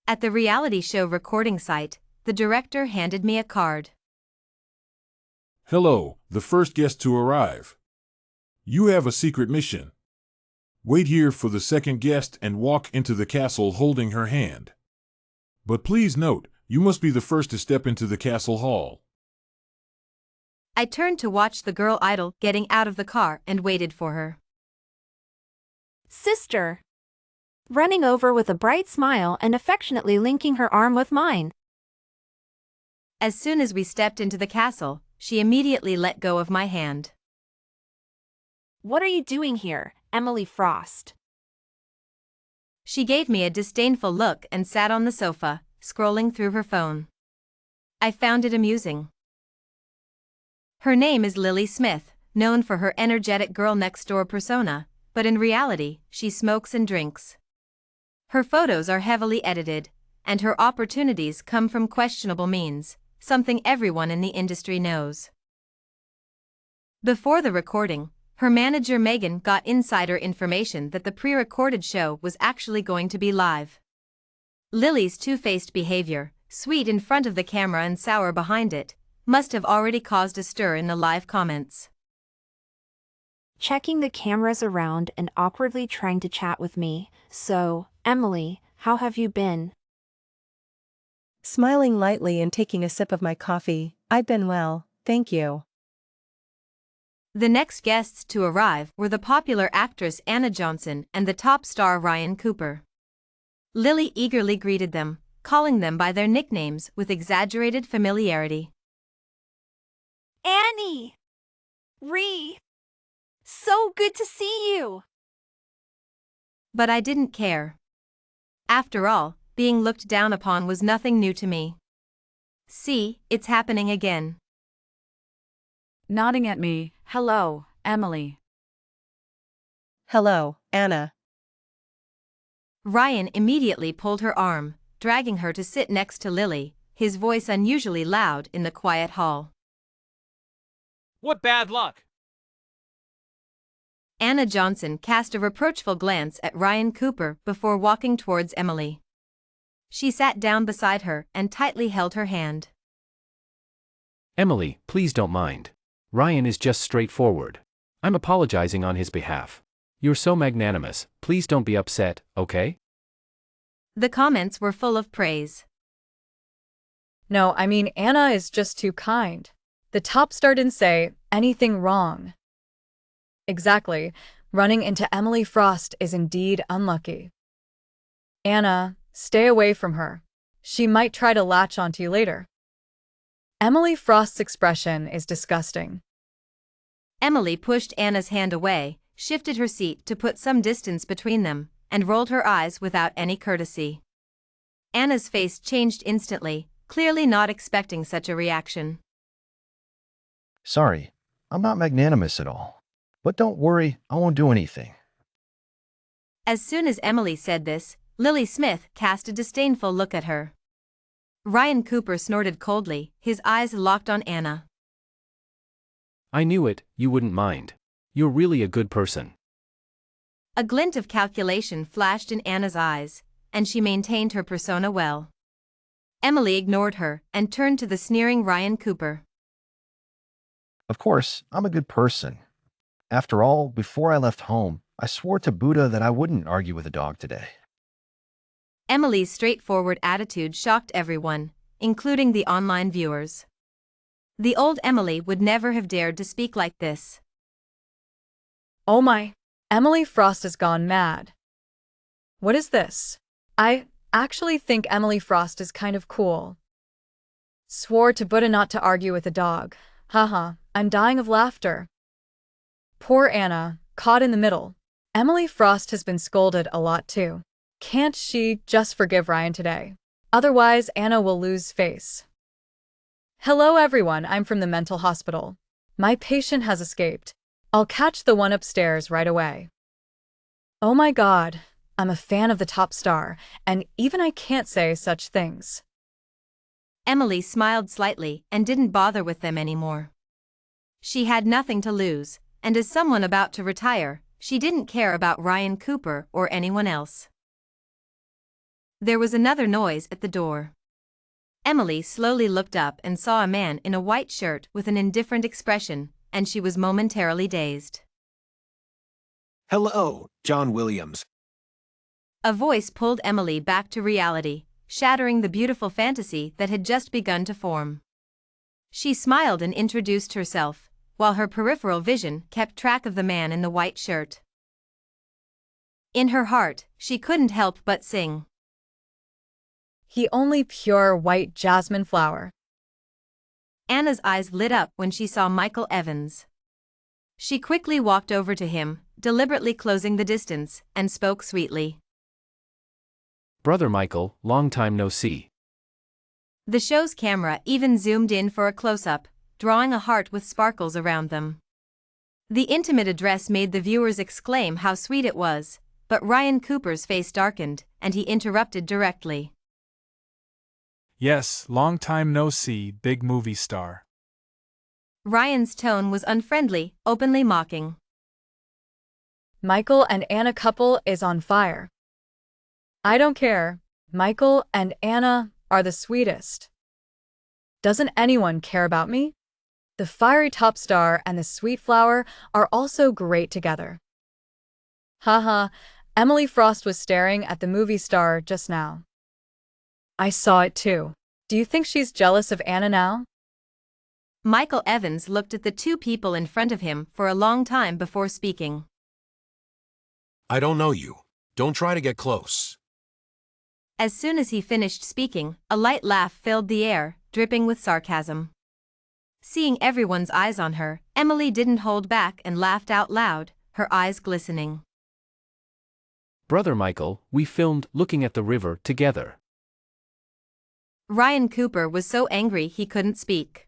At the reality show recording site, the director handed me a card. Hello, the first guest to arrive. You have a secret mission. Wait here for the second guest and walk into the castle holding her hand. But please note, you must be the first to step into the castle hall. I turned to watch the girl idol getting out of the car and waited for her. Sister. Running over with a bright smile and affectionately linking her arm with mine. As soon as we stepped into the castle, she immediately let go of my hand. What are you doing here, Emily Frost? She gave me a disdainful look and sat on the sofa, scrolling through her phone. I found it amusing. Her name is Lily Smith, known for her energetic girl-next-door persona, but in reality, she smokes and drinks. Her photos are heavily edited, and her opportunities come from questionable means, something everyone in the industry knows. Before the recording, her manager Megan got insider information that the pre-recorded show was actually going to be live. Lily's two-faced behavior, sweet in front of the camera and sour behind it, must have already caused a stir in the live comments. Checking the cameras around and awkwardly trying to chat with me. So, Emily, how have you been? Smiling lightly and taking a sip of my coffee, I've been well, thank you. The next guests to arrive were the popular actress Anna Johnson and the top star Ryan Cooper. Lily eagerly greeted them, calling them by their nicknames with exaggerated familiarity. Annie! Ree! So good to see you! But I didn't care. After all, being looked down upon was nothing new to me. See, it's happening again. Nodding at me, hello, Emily. Hello, Anna. Ryan immediately pulled her arm, dragging her to sit next to Lily, his voice unusually loud in the quiet hall. What bad luck! Anna Johnson cast a reproachful glance at Ryan Cooper before walking towards Emily. She sat down beside her and tightly held her hand. Emily, please don't mind. Ryan is just straightforward. I'm apologizing on his behalf. You're so magnanimous, please don't be upset, okay? The comments were full of praise. No, I mean, Anna is just too kind. The top star didn't say anything wrong. Exactly. Running into Emily Frost is indeed unlucky. Anna, stay away from her. She might try to latch onto you later. Emily Frost's expression is disgusting. Emily pushed Anna's hand away, shifted her seat to put some distance between them, and rolled her eyes without any courtesy. Anna's face changed instantly, clearly not expecting such a reaction. Sorry, I'm not magnanimous at all. But don't worry, I won't do anything. As soon as Emily said this, Lily Smith cast a disdainful look at her. Ryan Cooper snorted coldly, his eyes locked on Anna. I knew it, you wouldn't mind. You're really a good person. A glint of calculation flashed in Anna's eyes, and she maintained her persona well. Emily ignored her and turned to the sneering Ryan Cooper. Of course, I'm a good person. After all, before I left home, I swore to Buddha that I wouldn't argue with a dog today. Emily's straightforward attitude shocked everyone, including the online viewers. The old Emily would never have dared to speak like this. Oh my, Emily Frost has gone mad. What is this? I actually think Emily Frost is kind of cool. Swore to Buddha not to argue with a dog. Haha, I'm dying of laughter. Poor Anna, caught in the middle. Emily Frost has been scolded a lot too. Can't she just forgive Ryan today? Otherwise, Anna will lose face. Hello everyone, I'm from the mental hospital. My patient has escaped. I'll catch the one upstairs right away. Oh my god, I'm a fan of the top star, and even I can't say such things. Emily smiled slightly and didn't bother with them anymore. She had nothing to lose, and as someone about to retire, she didn't care about Ryan Cooper or anyone else. There was another noise at the door. Emily slowly looked up and saw a man in a white shirt with an indifferent expression, and she was momentarily dazed. Hello, John Williams. A voice pulled Emily back to reality, shattering the beautiful fantasy that had just begun to form. She smiled and introduced herself, while her peripheral vision kept track of the man in the white shirt. In her heart, she couldn't help but sing. He only pure white jasmine flower. Anna's eyes lit up when she saw Michael Evans. She quickly walked over to him, deliberately closing the distance, and spoke sweetly. Brother Michael, long time no see. The show's camera even zoomed in for a close-up, drawing a heart with sparkles around them. The intimate address made the viewers exclaim how sweet it was, but Ryan Cooper's face darkened, and he interrupted directly. Yes, long time no see, big movie star. Ryan's tone was unfriendly, openly mocking. Michael and Anna couple is on fire. I don't care. Michael and Anna are the sweetest. Doesn't anyone care about me? The fiery top star and the sweet flower are also great together. Haha, Emily Frost was staring at the movie star just now. I saw it too. Do you think she's jealous of Anna now? Michael Evans looked at the two people in front of him for a long time before speaking. I don't know you. Don't try to get close. As soon as he finished speaking, a light laugh filled the air, dripping with sarcasm. Seeing everyone's eyes on her, Emily didn't hold back and laughed out loud, her eyes glistening. Brother Michael, we filmed Looking at the River together. Ryan Cooper was so angry he couldn't speak.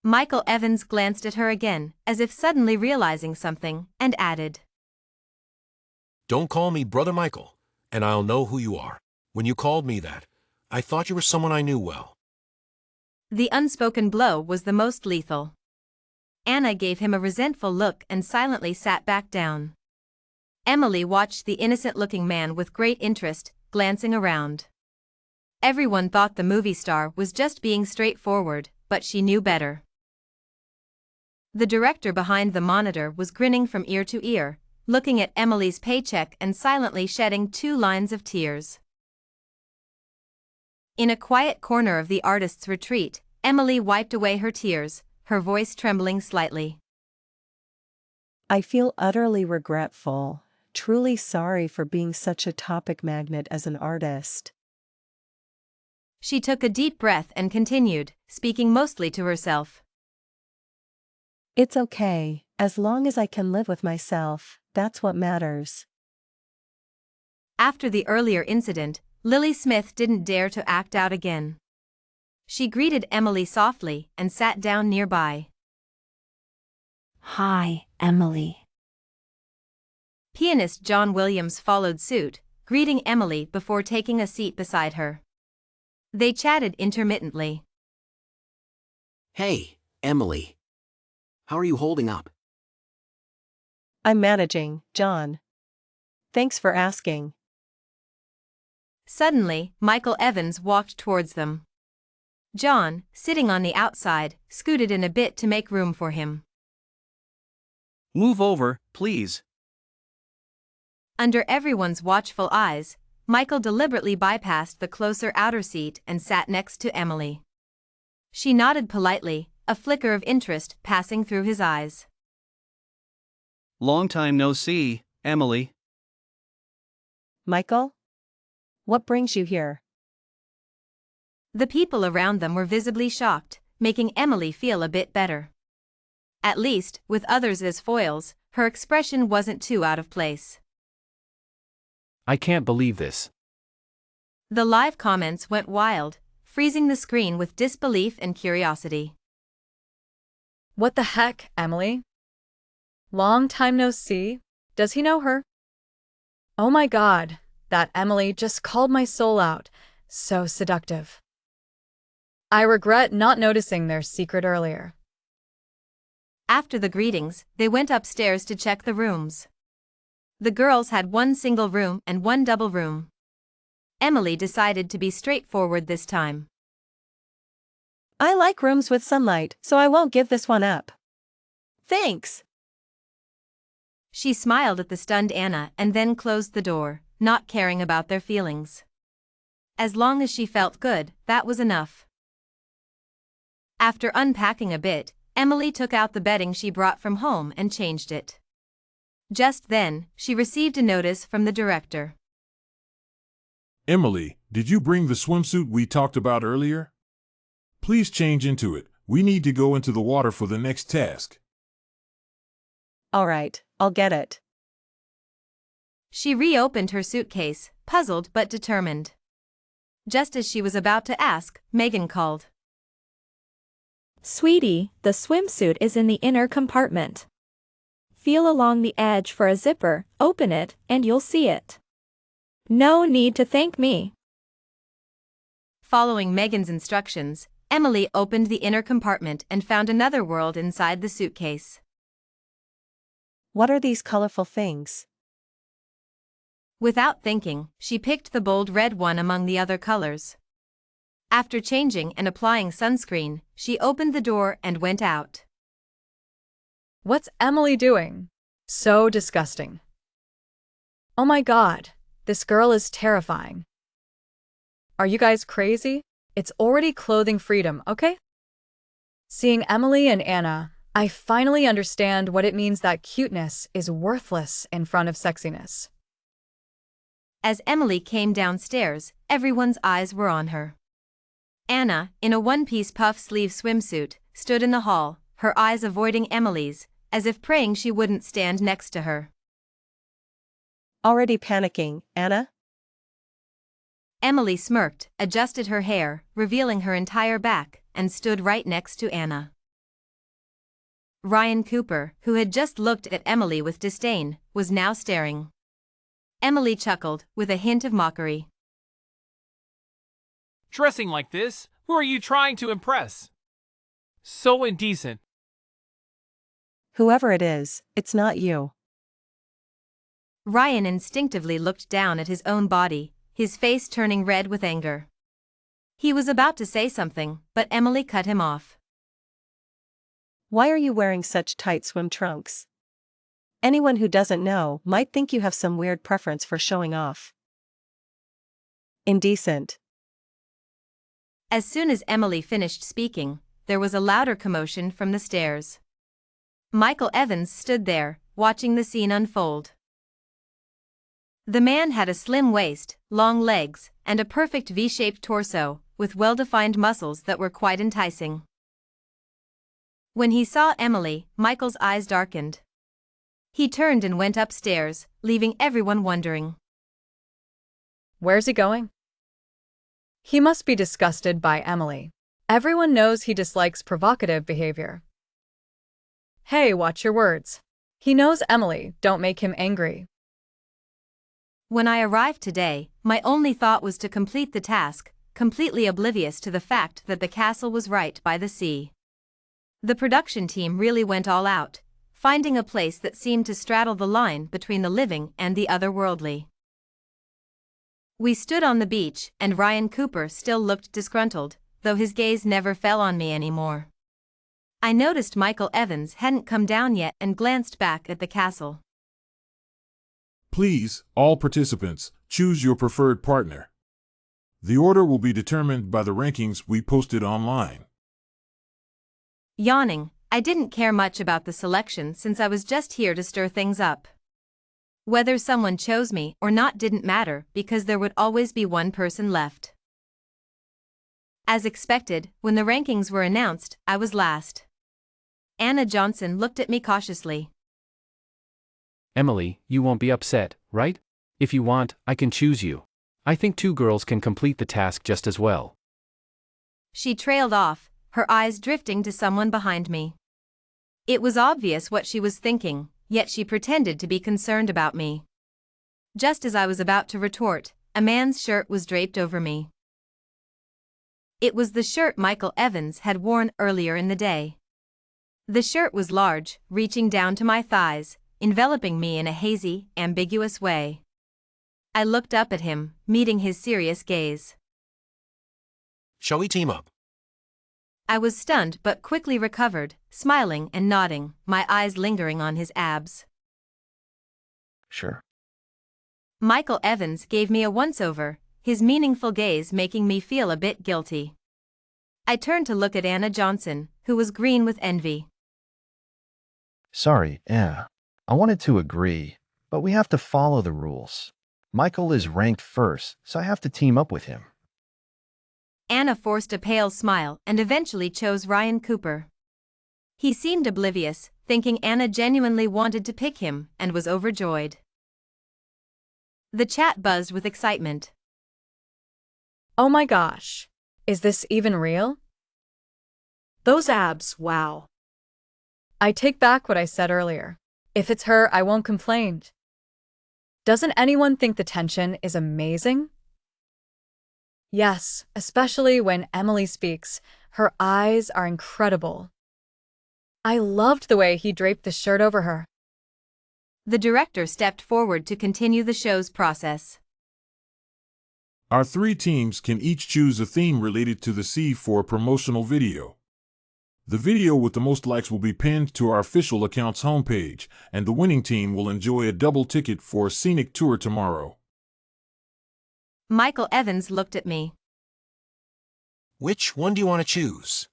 Michael Evans glanced at her again, as if suddenly realizing something, and added, Don't call me Brother Michael, and I'll know who you are. When you called me that, I thought you were someone I knew well. The unspoken blow was the most lethal. Anna gave him a resentful look and silently sat back down. Emily watched the innocent-looking man with great interest, glancing around. Everyone thought the movie star was just being straightforward, but she knew better. The director behind the monitor was grinning from ear to ear, looking at Emily's paycheck and silently shedding 2 lines of tears. In a quiet corner of the artist's retreat, Emily wiped away her tears, her voice trembling slightly. I feel utterly regretful, truly sorry for being such a topic magnet as an artist. She took a deep breath and continued, speaking mostly to herself. It's okay, as long as I can live with myself, that's what matters. After the earlier incident, Lily Smith didn't dare to act out again. She greeted Emily softly and sat down nearby. Hi, Emily. Pianist John Williams followed suit, greeting Emily before taking a seat beside her. They chatted intermittently. Hey, Emily. How are you holding up? I'm managing, John. Thanks for asking. Suddenly, Michael Evans walked towards them. John, sitting on the outside, scooted in a bit to make room for him. Move over, please. Under everyone's watchful eyes, Michael deliberately bypassed the closer outer seat and sat next to Emily. She nodded politely, a flicker of interest passing through his eyes. Long time no see, Emily. Michael? What brings you here? The people around them were visibly shocked, making Emily feel a bit better. At least, with others as foils, her expression wasn't too out of place. I can't believe this. The live comments went wild, freezing the screen with disbelief and curiosity. What the heck, Emily? Long time no see? Does he know her? Oh my God, that Emily just called my soul out. So seductive. I regret not noticing their secret earlier. After the greetings, they went upstairs to check the rooms. The girls had one single room and one double room. Emily decided to be straightforward this time. I like rooms with sunlight, so I won't give this one up. Thanks. She smiled at the stunned Anna and then closed the door, not caring about their feelings. As long as she felt good, that was enough. After unpacking a bit, Emily took out the bedding she brought from home and changed it. Just then, she received a notice from the director. Emily, did you bring the swimsuit we talked about earlier? Please change into it. We need to go into the water for the next task. All right, I'll get it. She reopened her suitcase, puzzled but determined. Just as she was about to ask, Megan called. Sweetie, the swimsuit is in the inner compartment. Feel along the edge for a zipper, open it, and you'll see it. No need to thank me. Following Megan's instructions, Emily opened the inner compartment and found another world inside the suitcase. What are these colorful things? Without thinking, she picked the bold red one among the other colors. After changing and applying sunscreen, she opened the door and went out. What's Emily doing? So disgusting. Oh my god, this girl is terrifying. Are you guys crazy? It's already clothing freedom, okay? Seeing Emily and Anna, I finally understand what it means that cuteness is worthless in front of sexiness. As Emily came downstairs, everyone's eyes were on her. Anna, in a one-piece puff-sleeve swimsuit, stood in the hall, her eyes avoiding Emily's, as if praying she wouldn't stand next to her. Already panicking, Anna? Emily smirked, adjusted her hair, revealing her entire back, and stood right next to Anna. Ryan Cooper, who had just looked at Emily with disdain, was now staring. Emily chuckled, with a hint of mockery. Dressing like this? Who are you trying to impress? So indecent. Whoever it is, it's not you. Ryan instinctively looked down at his own body, his face turning red with anger. He was about to say something, but Emily cut him off. Why are you wearing such tight swim trunks? Anyone who doesn't know might think you have some weird preference for showing off. Indecent. As soon as Emily finished speaking, there was a louder commotion from the stairs. Michael Evans stood there, watching the scene unfold. The man had a slim waist, long legs, and a perfect V-shaped torso, with well-defined muscles that were quite enticing. When he saw Emily, Michael's eyes darkened. He turned and went upstairs, leaving everyone wondering. Where's he going? He must be disgusted by Emily. Everyone knows he dislikes provocative behavior. Hey, watch your words. He knows Emily, don't make him angry. When I arrived today, my only thought was to complete the task, completely oblivious to the fact that the castle was right by the sea. The production team really went all out, finding a place that seemed to straddle the line between the living and the otherworldly. We stood on the beach, and Ryan Cooper still looked disgruntled, though his gaze never fell on me anymore. I noticed Michael Evans hadn't come down yet and glanced back at the castle. Please, all participants, choose your preferred partner. The order will be determined by the rankings we posted online. Yawning, I didn't care much about the selection since I was just here to stir things up. Whether someone chose me or not didn't matter because there would always be one person left. As expected, when the rankings were announced, I was last. Anna Johnson looked at me cautiously. Emily, you won't be upset, right? If you want, I can choose you. I think two girls can complete the task just as well. She trailed off, her eyes drifting to someone behind me. It was obvious what she was thinking, yet she pretended to be concerned about me. Just as I was about to retort, a man's shirt was draped over me. It was the shirt Michael Evans had worn earlier in the day. The shirt was large, reaching down to my thighs, enveloping me in a hazy, ambiguous way. I looked up at him, meeting his serious gaze. Shall we team up? I was stunned but quickly recovered, smiling and nodding, my eyes lingering on his abs. Sure. Michael Evans gave me a once-over, his meaningful gaze making me feel a bit guilty. I turned to look at Anna Johnson, who was green with envy. Sorry, yeah. I wanted to agree, but we have to follow the rules. Michael is ranked first, so I have to team up with him. Anna forced a pale smile and eventually chose Ryan Cooper. He seemed oblivious, thinking Anna genuinely wanted to pick him, and was overjoyed. The chat buzzed with excitement. Oh my gosh. Is this even real? Those abs, wow. I take back what I said earlier. If it's her, I won't complain. Doesn't anyone think the tension is amazing? Yes, especially when Emily speaks. Her eyes are incredible. I loved the way he draped the shirt over her. The director stepped forward to continue the show's process. Our 3 teams can each choose a theme related to the sea for a promotional video. The video with the most likes will be pinned to our official account's homepage, and the winning team will enjoy a double ticket for a scenic tour tomorrow. Michael Evans looked at me. Which one do you want to choose?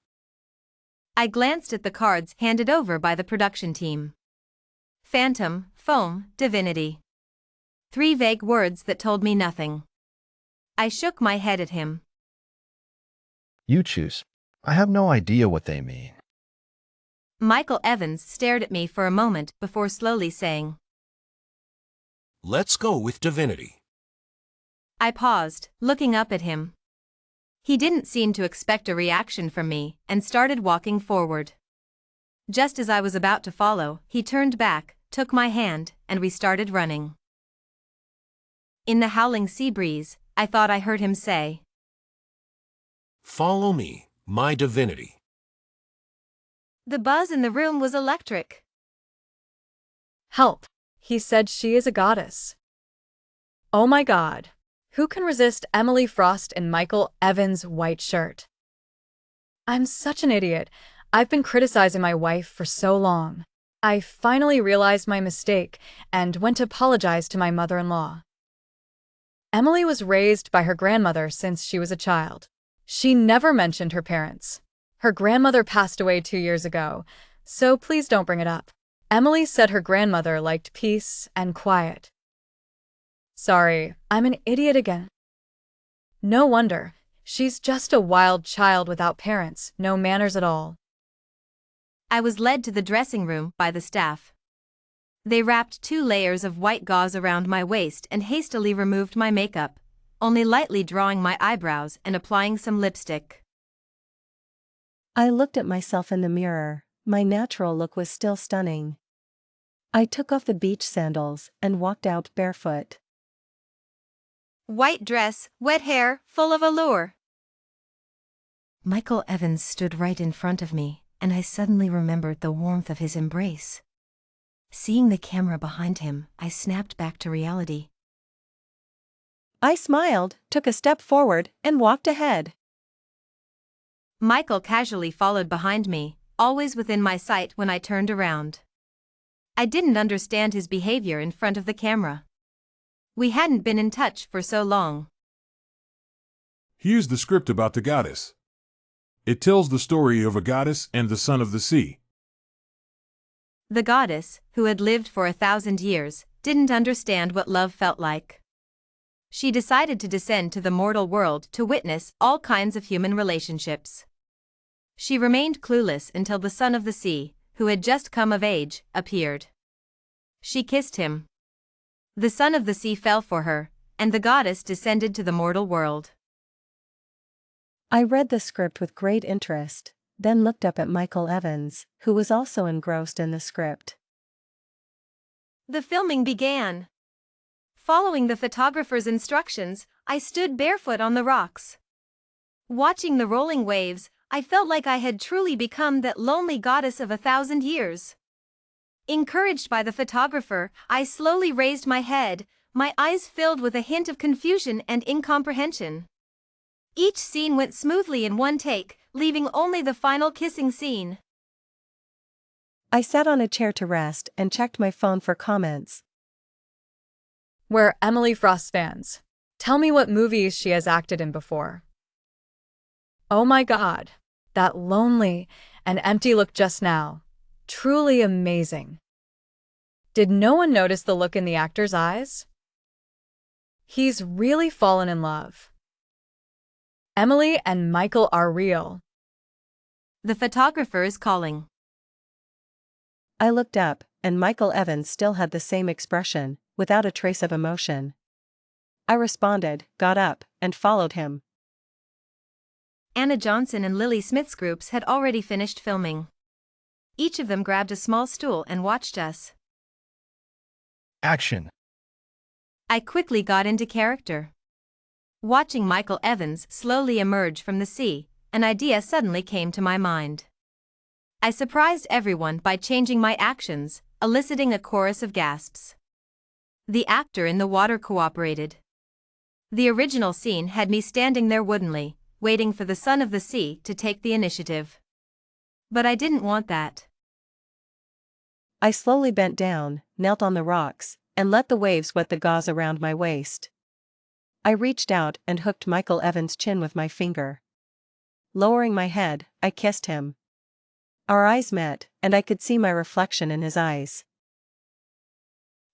I glanced at the cards handed over by the production team. Phantom, foam, divinity. 3 vague words that told me nothing. I shook my head at him. You choose. I have no idea what they mean. Michael Evans stared at me for a moment before slowly saying, Let's go with divinity. I paused, looking up at him. He didn't seem to expect a reaction from me and started walking forward. Just as I was about to follow, he turned back, took my hand, and we started running. In the howling sea breeze, I thought I heard him say, Follow me, my divinity. The buzz in the room was electric. Help. He said she is a goddess. Oh my God. Who can resist Emily Frost in Michael Evans' white shirt? I'm such an idiot. I've been criticizing my wife for so long. I finally realized my mistake and went to apologize to my mother-in-law. Emily was raised by her grandmother since she was a child. She never mentioned her parents. Her grandmother passed away 2 years ago, so please don't bring it up. Emily said her grandmother liked peace and quiet. Sorry, I'm an idiot again. No wonder. She's just a wild child without parents, no manners at all. I was led to the dressing room by the staff. They wrapped 2 layers of white gauze around my waist and hastily removed my makeup, only lightly drawing my eyebrows and applying some lipstick. I looked at myself in the mirror. My natural look was still stunning. I took off the beach sandals and walked out barefoot. White dress, wet hair, full of allure. Michael Evans stood right in front of me, and I suddenly remembered the warmth of his embrace. Seeing the camera behind him, I snapped back to reality. I smiled, took a step forward, and walked ahead. Michael casually followed behind me, always within my sight when I turned around. I didn't understand his behavior in front of the camera. We hadn't been in touch for so long. Here's the script about the goddess. It tells the story of a goddess and the son of the sea. The goddess, who had lived for 1,000 years, didn't understand what love felt like. She decided to descend to the mortal world to witness all kinds of human relationships. She remained clueless until the son of the sea, who had just come of age, appeared. She kissed him. The son of the sea fell for her, and the goddess descended to the mortal world. I read the script with great interest, then looked up at Michael Evans, who was also engrossed in the script. The filming began. Following the photographer's instructions, I stood barefoot on the rocks. Watching the rolling waves, I felt like I had truly become that lonely goddess of 1,000 years. Encouraged by the photographer, I slowly raised my head, my eyes filled with a hint of confusion and incomprehension. Each scene went smoothly in one take, leaving only the final kissing scene. I sat on a chair to rest and checked my phone for comments. We're Emily Frost fans. Tell me what movies she has acted in before. Oh my god, that lonely and empty look just now. Truly amazing. Did no one notice the look in the actor's eyes? He's really fallen in love. Emily and Michael are real. The photographer is calling. I looked up, and Michael Evans still had the same expression, without a trace of emotion. I responded, got up, and followed him. Anna Johnson and Lily Smith's groups had already finished filming. Each of them grabbed a small stool and watched us. Action. I quickly got into character. Watching Michael Evans slowly emerge from the sea, an idea suddenly came to my mind. I surprised everyone by changing my actions, eliciting a chorus of gasps. The actor in the water cooperated. The original scene had me standing there woodenly, waiting for the son of the sea to take the initiative. But I didn't want that. I slowly bent down, knelt on the rocks, and let the waves wet the gauze around my waist. I reached out and hooked Michael Evans' chin with my finger. Lowering my head, I kissed him. Our eyes met, and I could see my reflection in his eyes.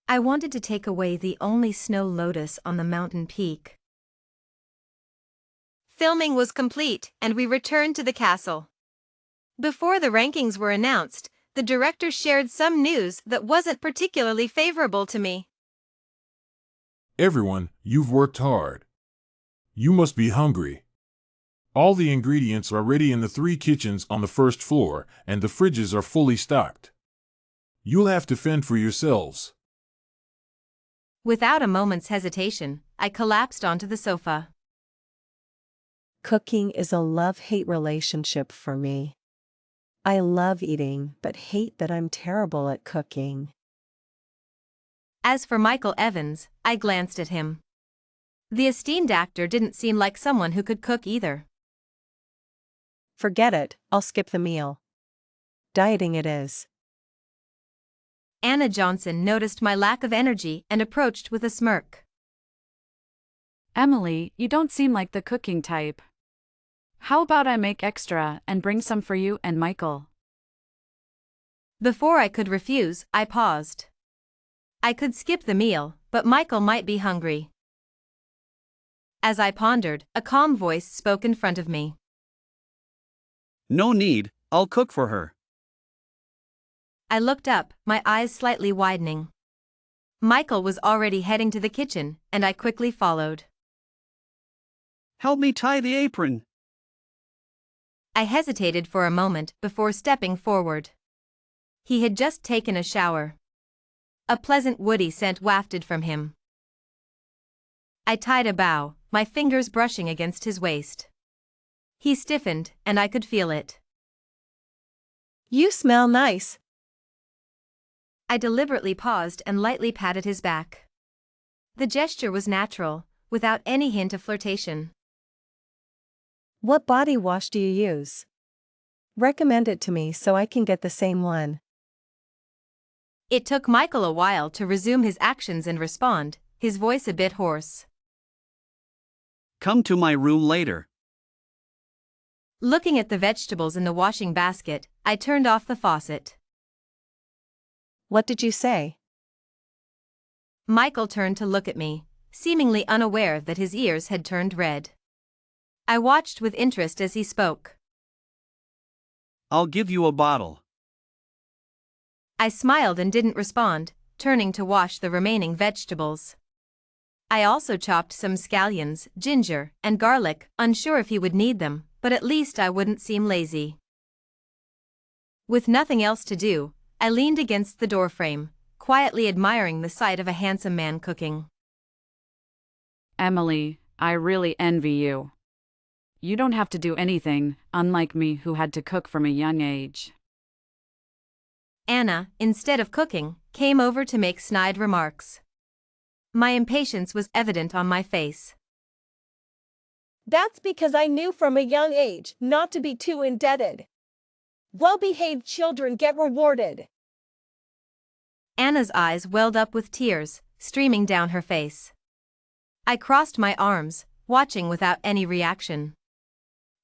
I wanted to take away the only snow lotus on the mountain peak. Filming was complete, and we returned to the castle. Before the rankings were announced, the director shared some news that wasn't particularly favorable to me. Everyone, you've worked hard. You must be hungry. All the ingredients are ready in the 3 kitchens on the first floor, and the fridges are fully stocked. You'll have to fend for yourselves. Without a moment's hesitation, I collapsed onto the sofa. Cooking is a love-hate relationship for me. I love eating, but hate that I'm terrible at cooking. As for Michael Evans, I glanced at him. The esteemed actor didn't seem like someone who could cook either. Forget it, I'll skip the meal. Dieting it is. Anna Johnson noticed my lack of energy and approached with a smirk. Emily, you don't seem like the cooking type. How about I make extra and bring some for you and Michael? Before I could refuse, I paused. I could skip the meal, but Michael might be hungry. As I pondered, a calm voice spoke in front of me. No need, I'll cook for her. I looked up, my eyes slightly widening. Michael was already heading to the kitchen, and I quickly followed. Help me tie the apron. I hesitated for a moment before stepping forward. He had just taken a shower. A pleasant woody scent wafted from him. I tied a bow, my fingers brushing against his waist. He stiffened, and I could feel it. You smell nice. I deliberately paused and lightly patted his back. The gesture was natural, without any hint of flirtation. What body wash do you use? Recommend it to me so I can get the same one. It took Michael a while to resume his actions and respond, his voice a bit hoarse. Come to my room later. Looking at the vegetables in the washing basket, I turned off the faucet. What did you say? Michael turned to look at me, seemingly unaware that his ears had turned red. I watched with interest as he spoke. I'll give you a bottle. I smiled and didn't respond, turning to wash the remaining vegetables. I also chopped some scallions, ginger, and garlic, unsure if he would need them, but at least I wouldn't seem lazy. With nothing else to do, I leaned against the doorframe, quietly admiring the sight of a handsome man cooking. Emily, I really envy you. You don't have to do anything, unlike me who had to cook from a young age. Anna, instead of cooking, came over to make snide remarks. My impatience was evident on my face. That's because I knew from a young age not to be too indebted. Well-behaved children get rewarded. Anna's eyes welled up with tears, streaming down her face. I crossed my arms, watching without any reaction.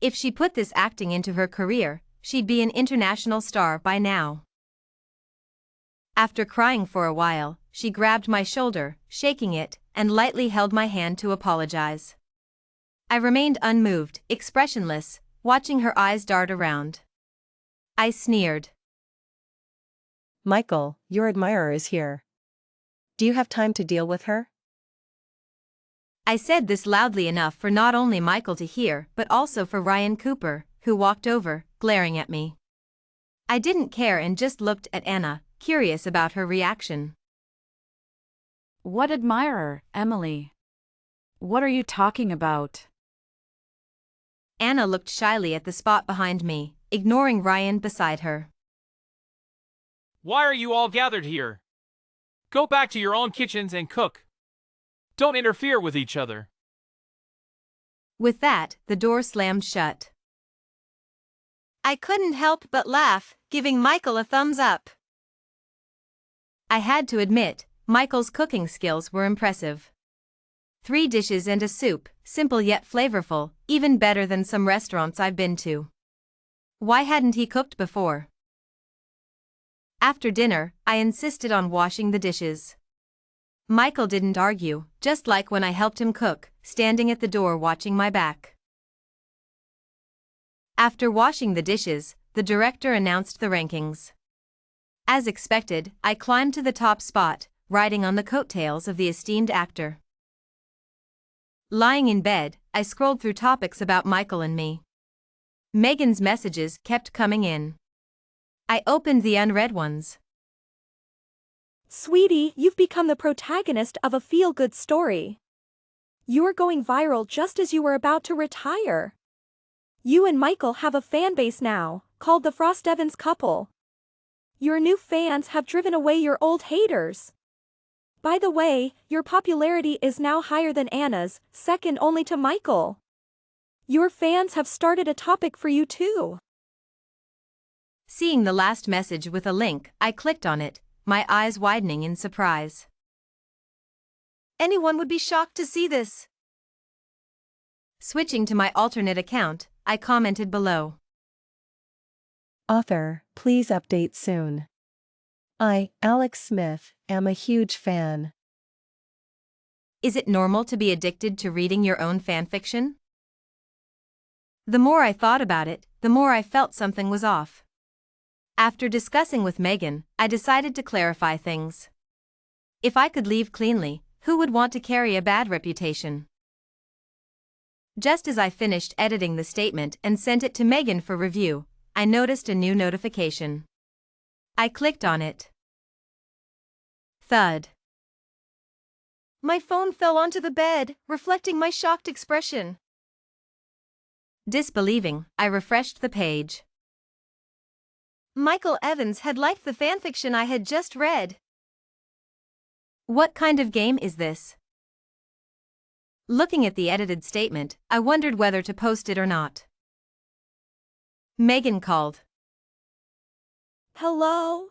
If she put this acting into her career, she'd be an international star by now. After crying for a while, she grabbed my shoulder, shaking it, and lightly held my hand to apologize. I remained unmoved, expressionless, watching her eyes dart around. I sneered. Michael, your admirer is here. Do you have time to deal with her? I said this loudly enough for not only Michael to hear but also for Ryan Cooper, who walked over, glaring at me. I didn't care and just looked at Anna, curious about her reaction. What admirer, Emily? What are you talking about? Anna looked shyly at the spot behind me, ignoring Ryan beside her. Why are you all gathered here? Go back to your own kitchens and cook. Don't interfere with each other. With that, the door slammed shut. I couldn't help but laugh, giving Michael a thumbs up. I had to admit, Michael's cooking skills were impressive. 3 dishes and a soup, simple yet flavorful, even better than some restaurants I've been to. Why hadn't he cooked before? After dinner, I insisted on washing the dishes. Michael didn't argue, just like when I helped him cook, standing at the door watching my back. After washing the dishes, the director announced the rankings. As expected, I climbed to the top spot, riding on the coattails of the esteemed actor. Lying in bed, I scrolled through topics about Michael and me. Megan's messages kept coming in. I opened the unread ones. Sweetie, you've become the protagonist of a feel-good story. You're going viral just as you were about to retire. You and Michael have a fan base now, called the Frost Evans couple. Your new fans have driven away your old haters. By the way, your popularity is now higher than Anna's, second only to Michael. Your fans have started a topic for you too. Seeing the last message with a link, I clicked on it, my eyes widening in surprise. Anyone would be shocked to see this. Switching to my alternate account, I commented below. Author, please update soon. I, Alex Smith, am a huge fan. Is it normal to be addicted to reading your own fanfiction? The more I thought about it, the more I felt something was off. After discussing with Megan, I decided to clarify things. If I could leave cleanly, who would want to carry a bad reputation? Just as I finished editing the statement and sent it to Megan for review, I noticed a new notification. I clicked on it. Thud. My phone fell onto the bed, reflecting my shocked expression. Disbelieving, I refreshed the page. Michael Evans had liked the fanfiction I had just read. What kind of game is this? Looking at the edited statement, I wondered whether to post it or not. Megan called. Hello?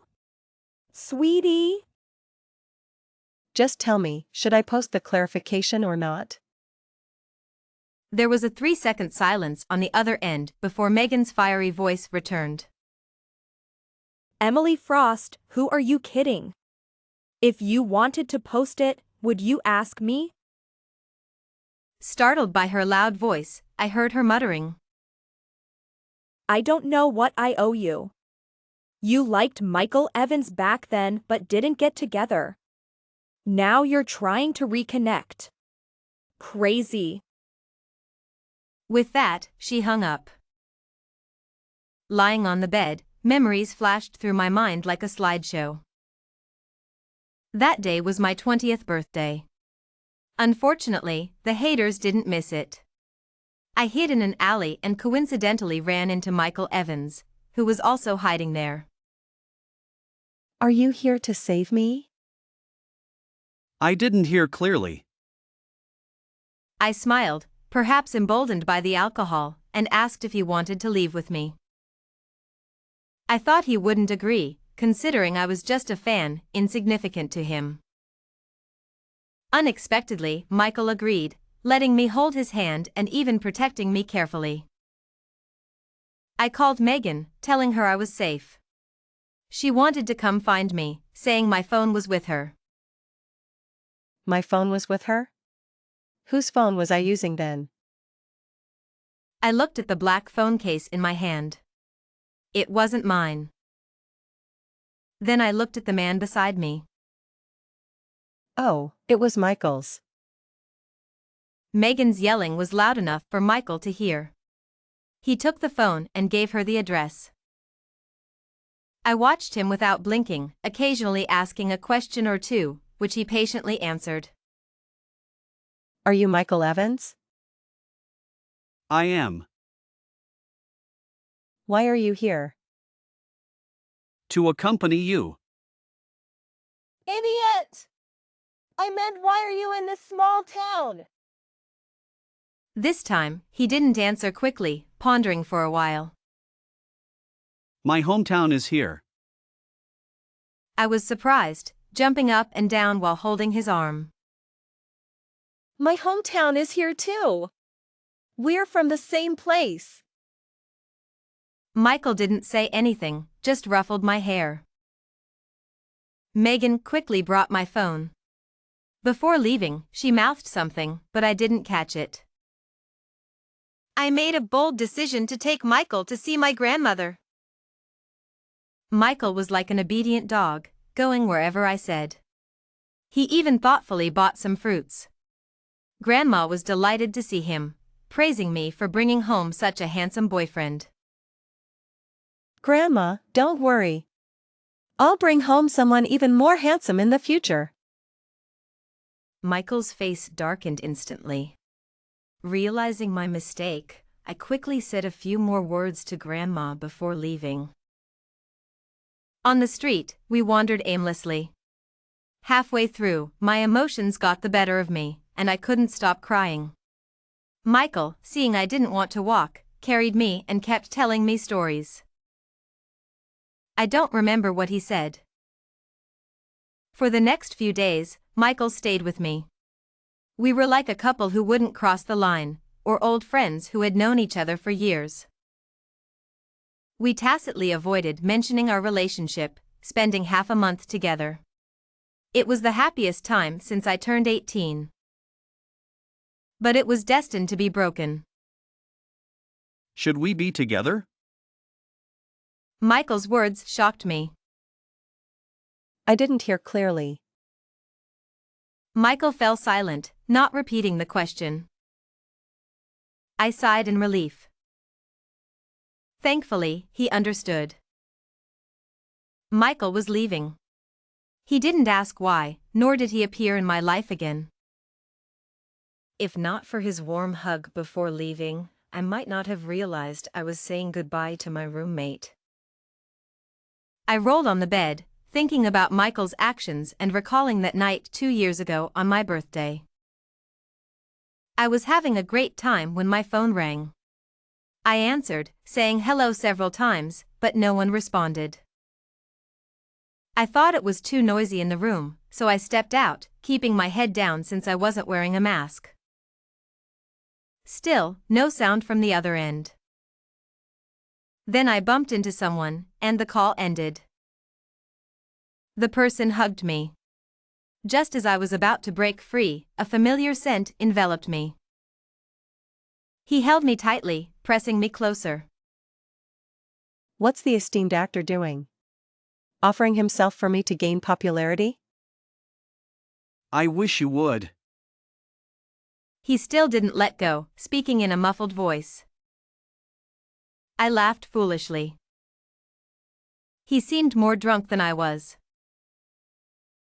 Sweetie? Just tell me, should I post the clarification or not? There was a 3-second silence on the other end before Megan's fiery voice returned. Emily Frost, who are you kidding? If you wanted to post it, would you ask me? Startled by her loud voice, I heard her muttering. I don't know what I owe you. You liked Michael Evans back then but didn't get together. Now you're trying to reconnect. Crazy. With that, she hung up. Lying on the bed, memories flashed through my mind like a slideshow. That day was my 20th birthday. Unfortunately, the haters didn't miss it. I hid in an alley and coincidentally ran into Michael Evans, who was also hiding there. Are you here to save me? I didn't hear clearly. I smiled, perhaps emboldened by the alcohol, and asked if he wanted to leave with me. I thought he wouldn't agree, considering I was just a fan, insignificant to him. Unexpectedly, Michael agreed, letting me hold his hand and even protecting me carefully. I called Megan, telling her I was safe. She wanted to come find me, saying my phone was with her. My phone was with her? Whose phone was I using then? I looked at the black phone case in my hand. It wasn't mine. Then I looked at the man beside me. Oh, it was Michael's. Megan's yelling was loud enough for Michael to hear. He took the phone and gave her the address. I watched him without blinking, occasionally asking a question or two, which he patiently answered. Are you Michael Evans? I am. Why are you here? To accompany you. Idiot! I meant, why are you in this small town? This time, he didn't answer quickly, pondering for a while. My hometown is here. I was surprised, jumping up and down while holding his arm. My hometown is here too. We're from the same place. Michael didn't say anything, just ruffled my hair. Megan quickly brought my phone. Before leaving, she mouthed something, but I didn't catch it. I made a bold decision to take Michael to see my grandmother. Michael was like an obedient dog, going wherever I said. He even thoughtfully bought some fruits. Grandma was delighted to see him, praising me for bringing home such a handsome boyfriend. Grandma, don't worry. I'll bring home someone even more handsome in the future. Michael's face darkened instantly. Realizing my mistake, I quickly said a few more words to Grandma before leaving. On the street, we wandered aimlessly. Halfway through, my emotions got the better of me, and I couldn't stop crying. Michael, seeing I didn't want to walk, carried me and kept telling me stories. I don't remember what he said. For the next few days, Michael stayed with me. We were like a couple who wouldn't cross the line, or old friends who had known each other for years. We tacitly avoided mentioning our relationship, spending half a month together. It was the happiest time since I turned 18. But it was destined to be broken. Should we be together? Michael's words shocked me. I didn't hear clearly. Michael fell silent, not repeating the question. I sighed in relief. Thankfully, he understood. Michael was leaving. He didn't ask why, nor did he appear in my life again. If not for his warm hug before leaving, I might not have realized I was saying goodbye to my roommate. I rolled on the bed, thinking about Michael's actions and recalling that night 2 years ago on my birthday. I was having a great time when my phone rang. I answered, saying hello several times, but no one responded. I thought it was too noisy in the room, so I stepped out, keeping my head down since I wasn't wearing a mask. Still, no sound from the other end. Then I bumped into someone, and the call ended. The person hugged me. Just as I was about to break free, a familiar scent enveloped me. He held me tightly, pressing me closer. What's the esteemed actor doing? Offering himself for me to gain popularity? I wish you would. He still didn't let go, speaking in a muffled voice. I laughed foolishly. He seemed more drunk than I was.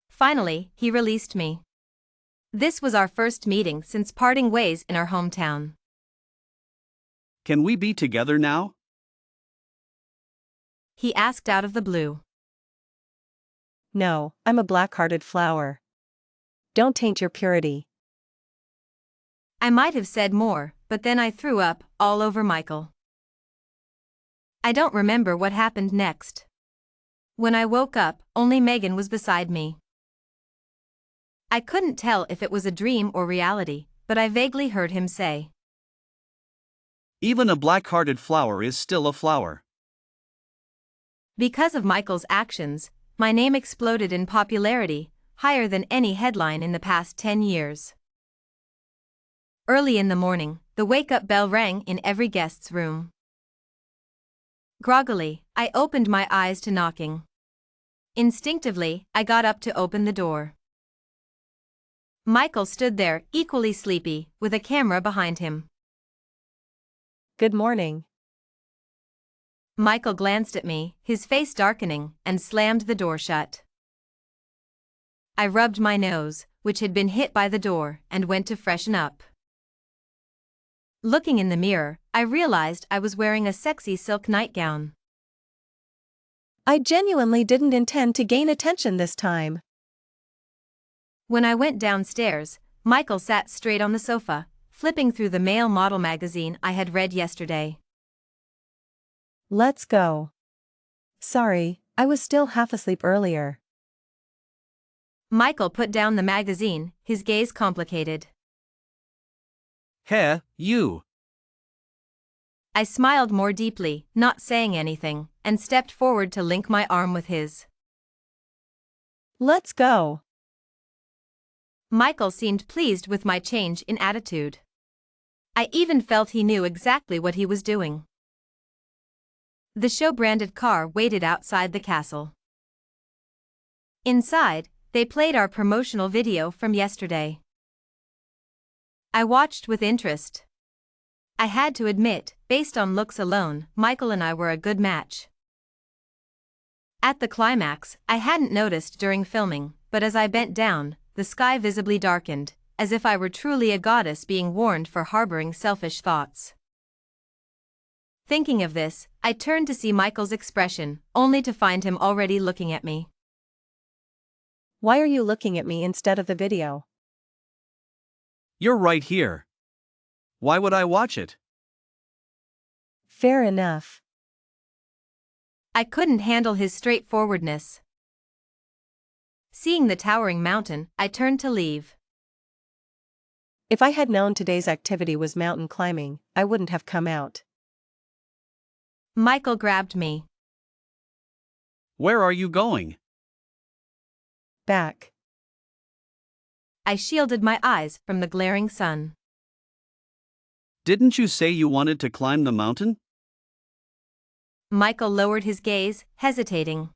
Finally, he released me. This was our first meeting since parting ways in our hometown. Can we be together now? He asked out of the blue. No, I'm a black-hearted flower. Don't taint your purity. I might have said more, but then I threw up all over Michael. I don't remember what happened next. When I woke up, only Megan was beside me. I couldn't tell if it was a dream or reality, but I vaguely heard him say, Even a black-hearted flower is still a flower. Because of Michael's actions, my name exploded in popularity, higher than any headline in the past 10 years. Early in the morning, the wake-up bell rang in every guest's room. Groggily, I opened my eyes to knocking. Instinctively, I got up to open the door. Michael stood there, equally sleepy, with a camera behind him. Good morning. Michael glanced at me, his face darkening, and slammed the door shut. I rubbed my nose, which had been hit by the door, and went to freshen up. Looking in the mirror, I realized I was wearing a sexy silk nightgown. I genuinely didn't intend to gain attention this time. When I went downstairs, Michael sat straight on the sofa, flipping through the male model magazine I had read yesterday. Let's go. Sorry, I was still half asleep earlier. Michael put down the magazine, his gaze complicated. Hey, you. I smiled more deeply, not saying anything, and stepped forward to link my arm with his. Let's go. Michael seemed pleased with my change in attitude. I even felt he knew exactly what he was doing. The show-branded car waited outside the castle. Inside, they played our promotional video from yesterday. I watched with interest. I had to admit, based on looks alone, Michael and I were a good match. At the climax, I hadn't noticed during filming, but as I bent down, the sky visibly darkened, as if I were truly a goddess being warned for harboring selfish thoughts. Thinking of this, I turned to see Michael's expression, only to find him already looking at me. Why are you looking at me instead of the video? You're right here. Why would I watch it? Fair enough. I couldn't handle his straightforwardness. Seeing the towering mountain, I turned to leave. If I had known today's activity was mountain climbing, I wouldn't have come out. Michael grabbed me. Where are you going? Back. I shielded my eyes from the glaring sun. Didn't you say you wanted to climb the mountain? Michael lowered his gaze, hesitating.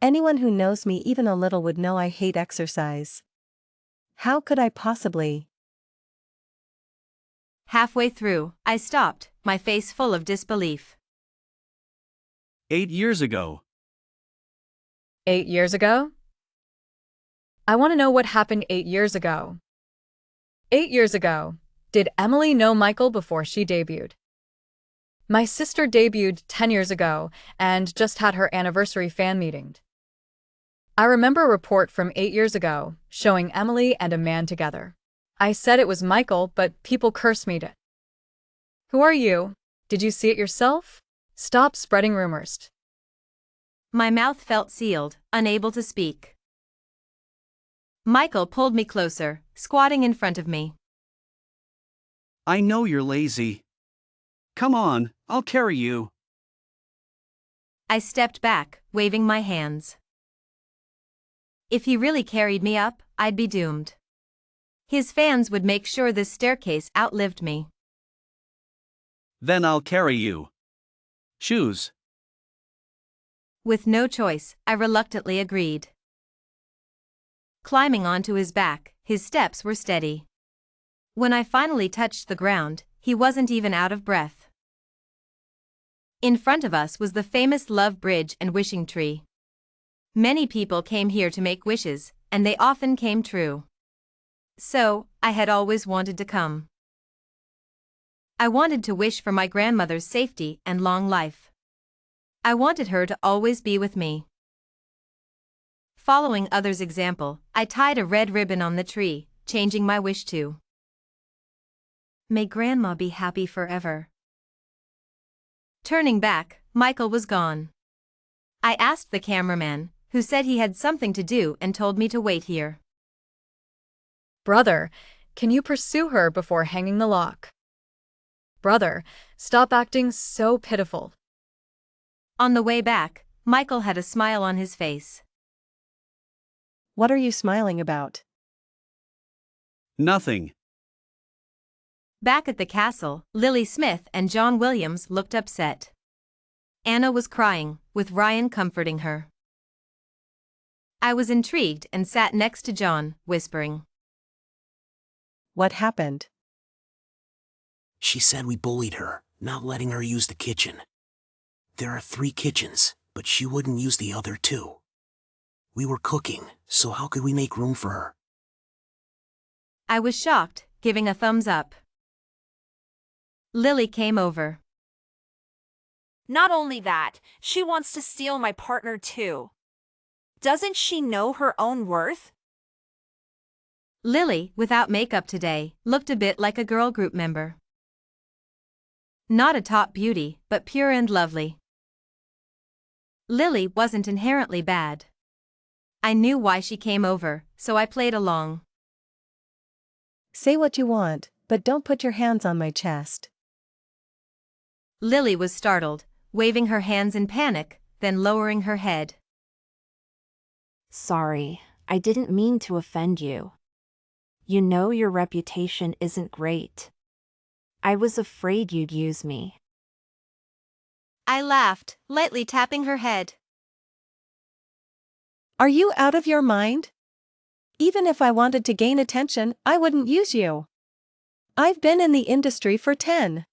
Anyone who knows me even a little would know I hate exercise. How could I possibly? Halfway through, I stopped, my face full of disbelief. 8 years ago. 8 years ago? I want to know what happened 8 years ago. 8 years ago, did Emily know Michael before she debuted? My sister debuted 10 years ago and just had her anniversary fan meeting. I remember a report from 8 years ago showing Emily and a man together. I said it was Michael, but people cursed me to. Who are you? Did you see it yourself? Stop spreading rumors. My mouth felt sealed, unable to speak. Michael pulled me closer, squatting in front of me. I know you're lazy. Come on, I'll carry you. I stepped back, waving my hands. If he really carried me up, I'd be doomed. His fans would make sure this staircase outlived me. Then I'll carry you. Shoes. With no choice, I reluctantly agreed. Climbing onto his back, his steps were steady. When I finally touched the ground, he wasn't even out of breath. In front of us was the famous Love Bridge and Wishing Tree. Many people came here to make wishes, and they often came true. So, I had always wanted to come. I wanted to wish for my grandmother's safety and long life. I wanted her to always be with me. Following others' example, I tied a red ribbon on the tree, changing my wish to "May Grandma be happy forever." Turning back, Michael was gone. I asked the cameraman, who said he had something to do and told me to wait here. Brother, can you pursue her before hanging the lock? Brother, stop acting so pitiful. On the way back, Michael had a smile on his face. What are you smiling about? Nothing. Back at the castle, Lily Smith and John Williams looked upset. Anna was crying, with Ryan comforting her. I was intrigued and sat next to John, whispering. What happened? She said we bullied her, not letting her use the kitchen. There are 3 kitchens, but she wouldn't use the other 2. We were cooking, so how could we make room for her? I was shocked, giving a thumbs up. Lily came over. Not only that, she wants to steal my partner too. Doesn't she know her own worth? Lily, without makeup today, looked a bit like a girl group member. Not a top beauty, but pure and lovely. Lily wasn't inherently bad. I knew why she came over, so I played along. Say what you want, but don't put your hands on my chest. Lily was startled, waving her hands in panic, then lowering her head. Sorry, I didn't mean to offend you. You know your reputation isn't great. I was afraid you'd use me. I laughed, lightly tapping her head. Are you out of your mind? Even if I wanted to gain attention, I wouldn't use you. I've been in the industry for 10